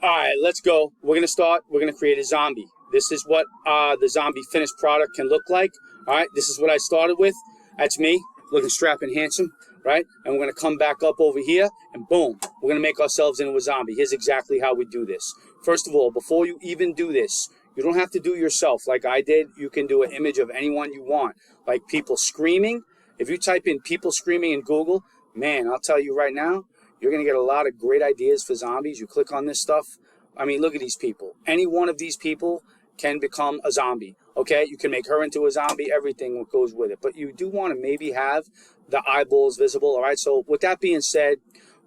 Alright, let's go. We're going to start. We're going to create a zombie. This is what the zombie finished product can look like. Alright, this is what I started with. That's me, looking strapping and handsome, right? And we're going to come back up over here, and boom, we're going to make ourselves into a zombie. Here's exactly how we do this. First of all, before you even do this, you don't have to do yourself like I did. You can do an image of anyone you want, like people screaming. If you type in people screaming in Google, man, I'll tell you right now, you're going to get a lot of great ideas for zombies. You click on this stuff. I mean, look at these people. Any one of these people can become a zombie, okay? You can make her into a zombie, everything that goes with it. But you do want to maybe have the eyeballs visible, all right? So with that being said,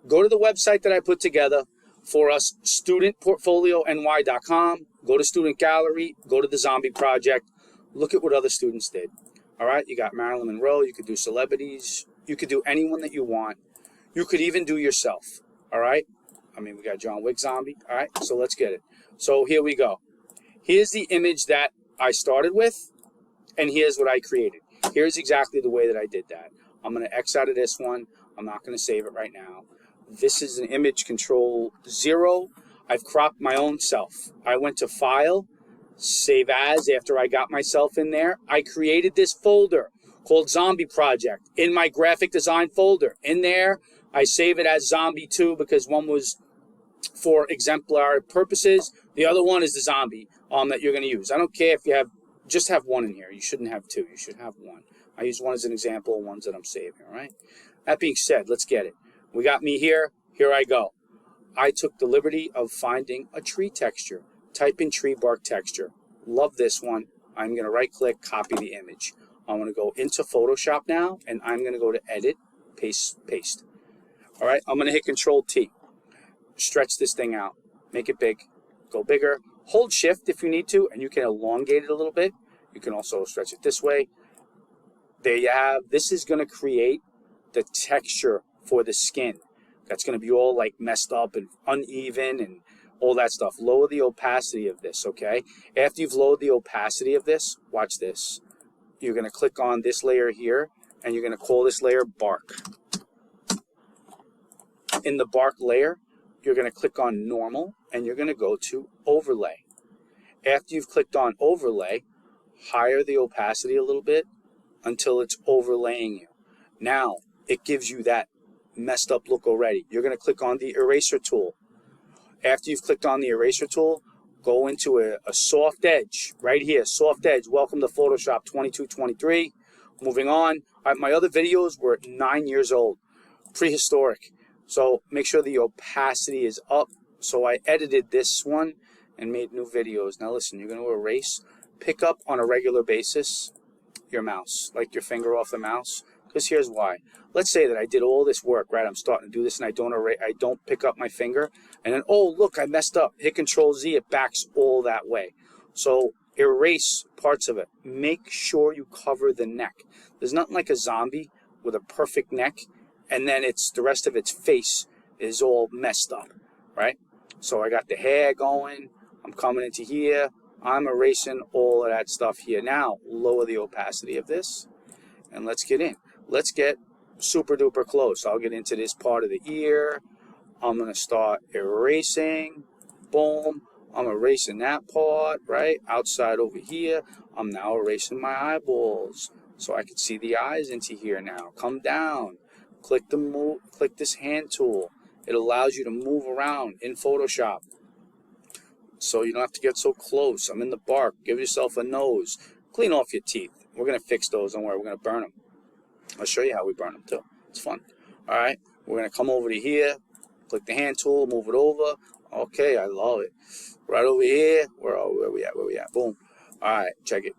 go to the website that I put together for us, studentportfoliony.com. Go to Student Gallery. Go to the Zombie Project. Look at what other students did, all right? You got Marilyn Monroe. You could do celebrities. You could do anyone that you want. You could even do yourself, all right? I mean, we got John Wick zombie, all right? So let's get it. So here we go. Here's the image that I started with, and here's what I created. Here's exactly the way that I did that. I'm going to X out of this one. I'm not going to save it right now. This is an image control 0. I've cropped my own self. I went to File, Save As after I got myself in there. I created this folder called Zombie Project in my graphic design folder. In there, I save it as Zombie 2 because one was for exemplary purposes. The other one is the zombie that you're going to use. I don't care if you have, just have one in here. You shouldn't have two. You should have one. I use one as an example, ones that I'm saving, all right? That being said, let's get it. We got me here. Here I go. I took the liberty of finding a tree texture. Type in tree bark texture. Love this one. I'm going to right-click, copy the image. I'm going to go into Photoshop now, and I'm going to go to Edit, Paste. All right, I'm going to hit Control-T. Stretch this thing out. Make it big. Go bigger. Hold Shift if you need to, and you can elongate it a little bit. You can also stretch it this way. There you have. This is going to create the texture for the skin. That's going to be all like messed up and uneven and all that stuff. Lower the opacity of this, okay? After you've lowered the opacity of this, watch this. You're going to click on this layer here, and you're going to call this layer Bark. In the Bark layer, you're going to click on Normal, and you're going to go to Overlay. After you've clicked on Overlay, higher the opacity a little bit until it's overlaying you. Now, it gives you that messed up look already. You're going to click on the Eraser tool. After you've clicked on the Eraser tool, go into a soft edge right here. Soft edge. Welcome to Photoshop 2223. Moving on. My other videos were 9 years old. Prehistoric. So make sure the opacity is up. So I edited this one and made new videos. Now listen, you're going to erase. Pick up on a regular basis your mouse, like your finger off the mouse. Because here's why. Let's say that I did all this work, right? I'm starting to do this and I don't pick up my finger. And then, oh, look, I messed up. Hit Control-Z, it backs all that way. So erase parts of it. Make sure you cover the neck. There's nothing like a zombie with a perfect neck, and then the rest of its face is all messed up, right? So I got the hair going. I'm coming into here. I'm erasing all of that stuff here. Now, lower the opacity of this, and let's get in. Let's get super duper close. I'll get into this part of the ear. I'm going to start erasing. Boom. I'm erasing that part, right? Outside over here. I'm now erasing my eyeballs so I can see the eyes into here now. Come down. Click this hand tool. It allows you to move around in Photoshop. So you don't have to get so close. I'm in the bark. Give yourself a nose. Clean off your teeth. We're going to fix those. Don't worry. We're going to burn them. I'll show you how we burn them too. It's fun. All right. We're going to come over to here. Click the hand tool. Move it over. Okay. I love it. Right over here. Where we at? Where we at? Boom. All right. Check it.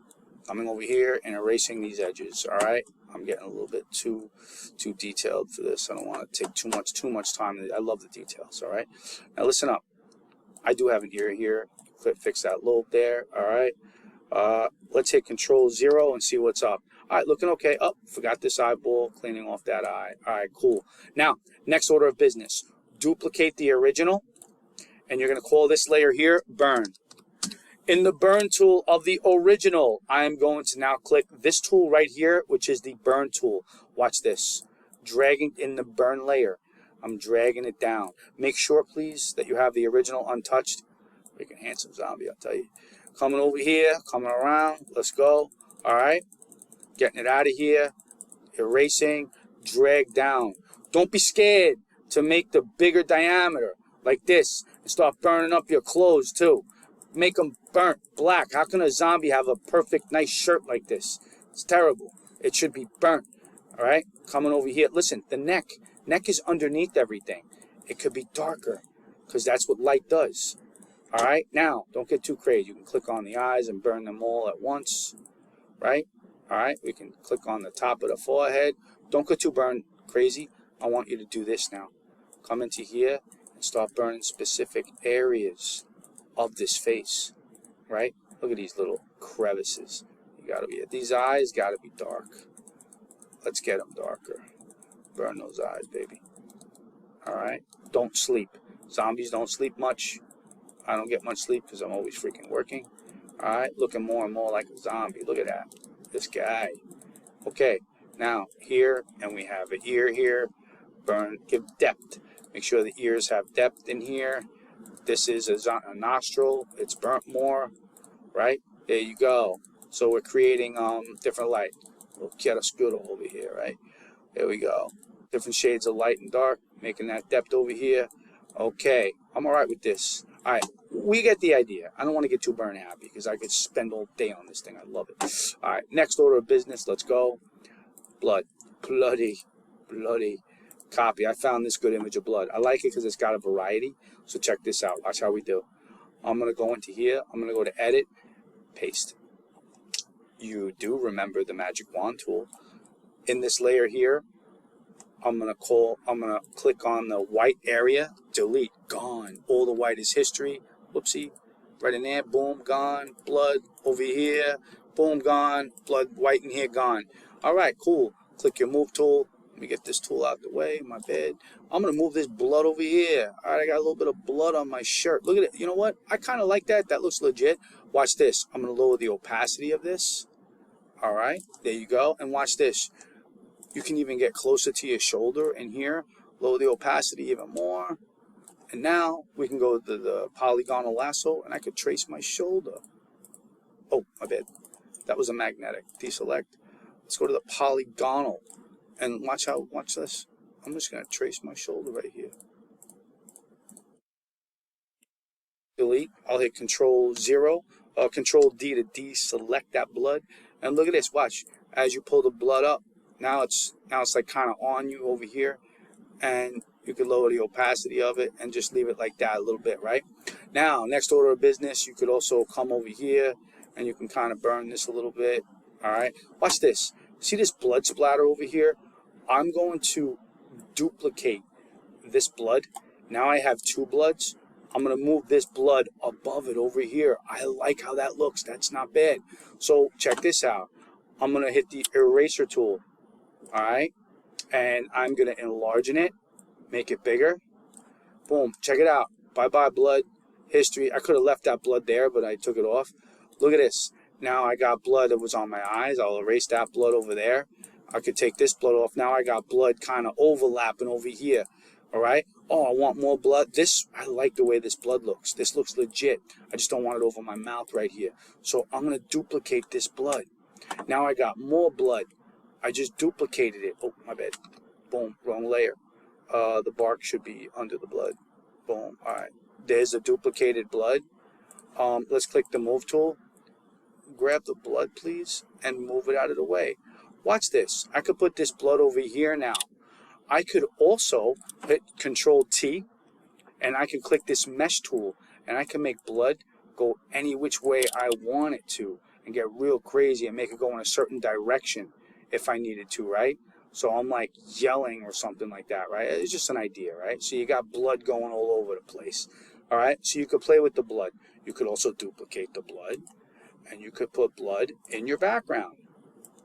Coming over here and erasing these edges. All right. I'm getting a little bit too detailed for this. I don't want to take too much time. I love the details. All right. Now listen up. I do have an ear here. Fix that lobe there. All right. Let's hit Control-0 and see what's up. All right, looking okay. Oh, forgot this eyeball, cleaning off that eye. All right, cool. Now, next order of business. Duplicate the original, and you're going to call this layer here Burn. In the Burn tool of the original, I am going to now click this tool right here, which is the Burn tool. Watch this. Dragging in the Burn layer. I'm dragging it down. Make sure, please, that you have the original untouched. Freaking handsome zombie, I'll tell you. Coming over here, coming around. Let's go. All right. Getting it out of here. Erasing. Drag down. Don't be scared to make the bigger diameter like this and start burning up your clothes too. Make them burnt black. How can a zombie have a perfect, nice shirt like this? It's terrible. It should be burnt. All right. Coming over here. Listen, the neck. Neck is underneath everything. It could be darker because that's what light does. All right, now, don't get too crazy. You can click on the eyes and burn them all at once, right? All right, we can click on the top of the forehead. Don't get too crazy. I want you to do this now. Come into here and start burning specific areas of this face, right? Look at these little crevices. You gotta be, these eyes gotta be dark. Let's get them darker. Burn those eyes, baby. All right, don't sleep. Zombies don't sleep much. I don't get much sleep because I'm always freaking working. All right, looking more and more like a zombie. Look at that. This guy. Okay, now here, and we have an ear here. Burn, give depth. Make sure the ears have depth in here. This is a nostril. It's burnt more, right? There you go. So we're creating different light. A little chiaroscuro over here, right? There we go. Different shades of light and dark, making that depth over here. Okay, I'm all right with this. All right, we get the idea. I don't want to get too burn happy because I could spend all day on this thing. I love it. All right, next order of business. Let's go. Blood. Bloody. Copy. I found this good image of blood. I like it because it's got a variety. So check this out. Watch how we do. I'm going to go into here. I'm going to go to Edit. Paste. You do remember the magic wand tool. In this layer here, I'm gonna click on the white area, delete, gone. All the white is history. Whoopsie, right in there, boom, gone. Blood over here, boom, gone. Blood white in here, gone. All right, cool. Click your move tool. Let me get this tool out the way, my bed. I'm gonna move this blood over here. All right, I got a little bit of blood on my shirt. Look at it. You know what? I kind of like that. That looks legit. Watch this. I'm gonna lower the opacity of this. All right, there you go. And watch this. You can even get closer to your shoulder in here, lower the opacity even more. And now we can go to the polygonal lasso and I could trace my shoulder. Oh, my bad. That was a magnetic. Deselect. Let's go to the polygonal and watch this. I'm just going to trace my shoulder right here. Delete. I'll hit Control D to deselect that blood. And look at this. Watch. As you pull the blood up, now it's like kind of on you over here, and you can lower the opacity of it and just leave it like that a little bit, right? Now, next order of business, you could also come over here and you can kind of burn this a little bit. All right, watch this. See this blood splatter over here? I'm going to duplicate this blood. Now I have two bloods. I'm going to move this blood above it over here. I like how that looks. That's not bad. So check this out. I'm going to hit the eraser tool. All right, and I'm going to enlarge it, make it bigger. Boom, check it out. Bye-bye blood, history. I could have left that blood there, but I took it off. Look at this. Now I got blood that was on my eyes. I'll erase that blood over there. I could take this blood off. Now I got blood kind of overlapping over here. All right. Oh, I want more blood. I like the way this blood looks. This looks legit. I just don't want it over my mouth right here. So I'm going to duplicate this blood. Now I got more blood. I just duplicated it. Oh, my bad. Boom, wrong layer. The bark should be under the blood. Boom. All right. There's a duplicated blood. Let's click the move tool. Grab the blood, please, and move it out of the way. Watch this. I could put this blood over here now. I could also hit Control T, and I can click this mesh tool, and I can make blood go any which way I want it to, and get real crazy and make it go in a certain direction if I needed to, right? So I'm like yelling or something like that, right? It's just an idea, right? So you got blood going all over the place, all right? So you could play with the blood. You could also duplicate the blood, and you could put blood in your background.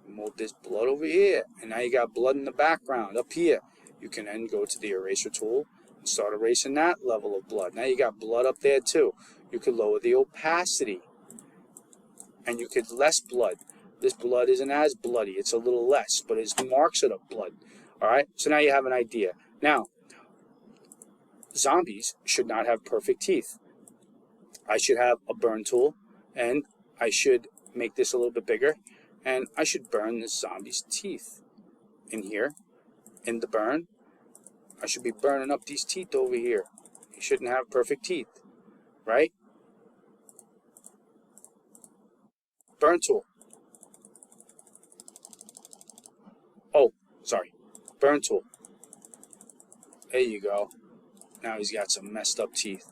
Move this blood over here, and now you got blood in the background up here. You can then go to the eraser tool and start erasing that level of blood. Now you got blood up there too. You could lower the opacity, and you could less blood. This blood isn't as bloody. It's a little less, but it's marks of the blood. All right, so now you have an idea. Now, zombies should not have perfect teeth. I should have a burn tool, and I should make this a little bit bigger, and I should burn this zombie's teeth in here, in the burn. I should be burning up these teeth over here. He shouldn't have perfect teeth, right? Burn tool. Oh, sorry. Burn tool. There you go. Now he's got some messed up teeth.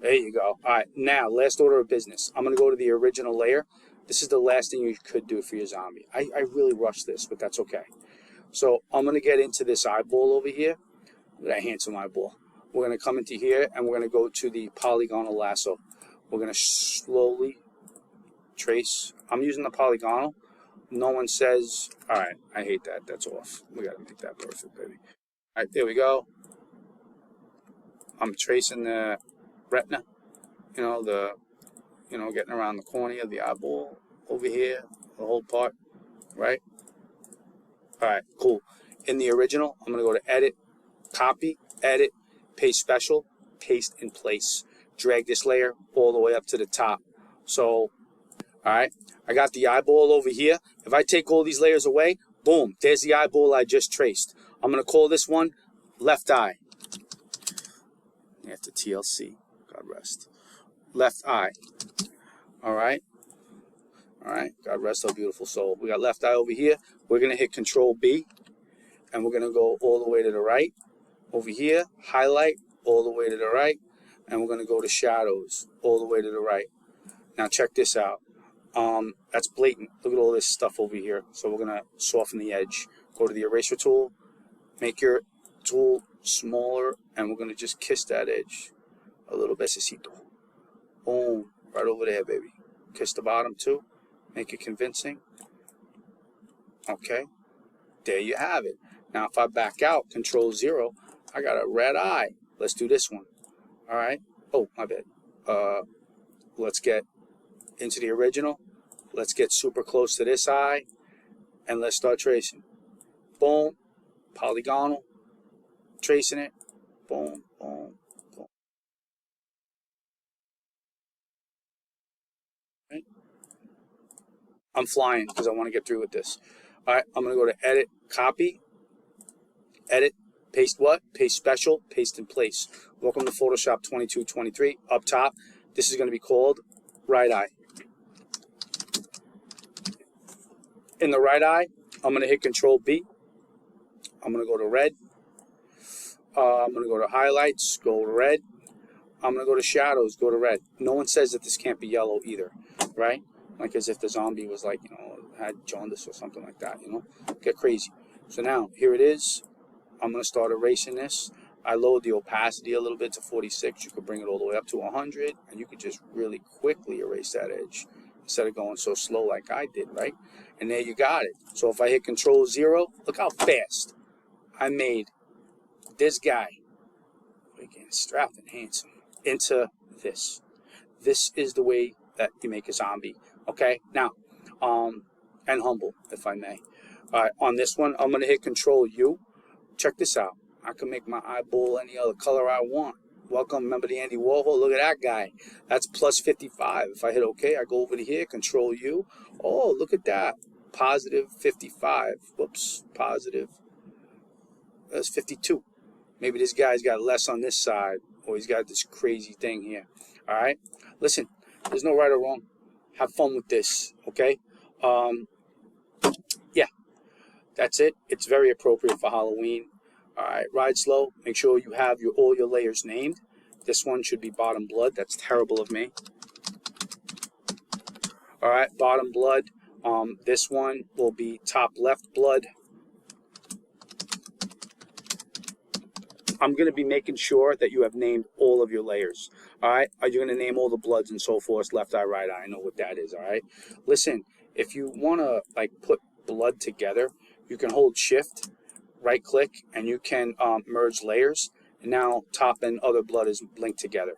There you go. All right, now, last order of business. I'm going to go to the original layer. This is the last thing you could do for your zombie. I really rushed this, but that's okay. So I'm going to get into this eyeball over here. That handsome eyeball. We're going to come into here, and we're going to go to the polygonal lasso. We're going to slowly trace. I'm using the polygonal. No one says, all right, I hate that. That's off. We got to make that perfect, baby. All right, there we go. I'm tracing the retina, getting around the cornea of the eyeball over here, the whole part, right? All right, cool. In the original, I'm going to go to Edit, Copy, Edit, Paste Special, Paste in Place. Drag this layer all the way up to the top. So, all right, I got the eyeball over here. If I take all these layers away, boom, there's the eyeball I just traced. I'm going to call this one left eye. After TLC, God rest. Left eye. All right. All right. God rest our beautiful soul. We got left eye over here. We're going to hit Control B, and we're going to go all the way to the right. Over here, highlight all the way to the right, and we're going to go to shadows all the way to the right. Now check this out. That's blatant. Look at all this stuff over here. So we're going to soften the edge. Go to the eraser tool. Make your tool smaller, and we're going to just kiss that edge a little besito. Boom, right over there, baby. Kiss the bottom too. Make it convincing. Okay, there you have it. Now if I back out, Control 0, I got a red eye. Let's do this one. All right. Oh, my bad. Let's get into the original. Let's get super close to this eye, and let's start tracing. Boom, polygonal. Tracing it. Boom, boom, boom. Right. I'm flying because I want to get through with this. All right, I'm going to go to Edit, Copy, Edit, Paste what? Paste Special, Paste in Place. Welcome to Photoshop 2223. Up top, this is going to be called right eye. In the right eye, I'm going to hit Control B. I'm going to go to red. I'm going to go to highlights, go to red. I'm going to go to shadows, go to red. No one says that this can't be yellow either, right? Like as if the zombie was like, had jaundice or something like that, Get crazy. So now, here it is. I'm going to start erasing this. I lowered the opacity a little bit to 46. You could bring it all the way up to 100, and you could just really quickly erase that edge instead of going so slow like I did, right? And there you got it. So if I hit Control 0, look how fast I made this guy, again, strapped and handsome, into this. This is the way that you make a zombie, okay? Now, and humble, if I may. All right, on this one, I'm going to hit Control U. Check this out. I can make my eyeball any other color I want. Welcome, remember the Andy Warhol? Look at that guy. That's plus 55. If I hit OK, I go over to here, Control U. Oh, look at that. Positive 55. Whoops, positive. That's 52. Maybe this guy's got less on this side, or he's got this crazy thing here. All right? Listen, there's no right or wrong. Have fun with this, okay? Yeah, that's it. It's very appropriate for Halloween. All right, ride slow. Make sure you have all your layers named. This one should be bottom blood. That's terrible of me. All right, bottom blood. This one will be top left blood. I'm going to be making sure that you have named all of your layers. All right? Are you going to name all the bloods and so forth? Left eye, right eye. I know what that is. All right? Listen, if you want to put blood together, you can hold Shift, right click, and you can merge layers. And now top and other blood is linked together.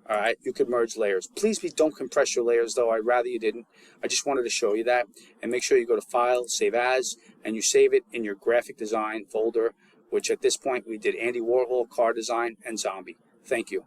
All right? You could merge layers. Please don't compress your layers, though. I'd rather you didn't. I just wanted to show you that. And make sure you go to File, Save As, and you save it in your graphic design folder. which at this point we did Andy Warhol, car design, and zombie. Thank you.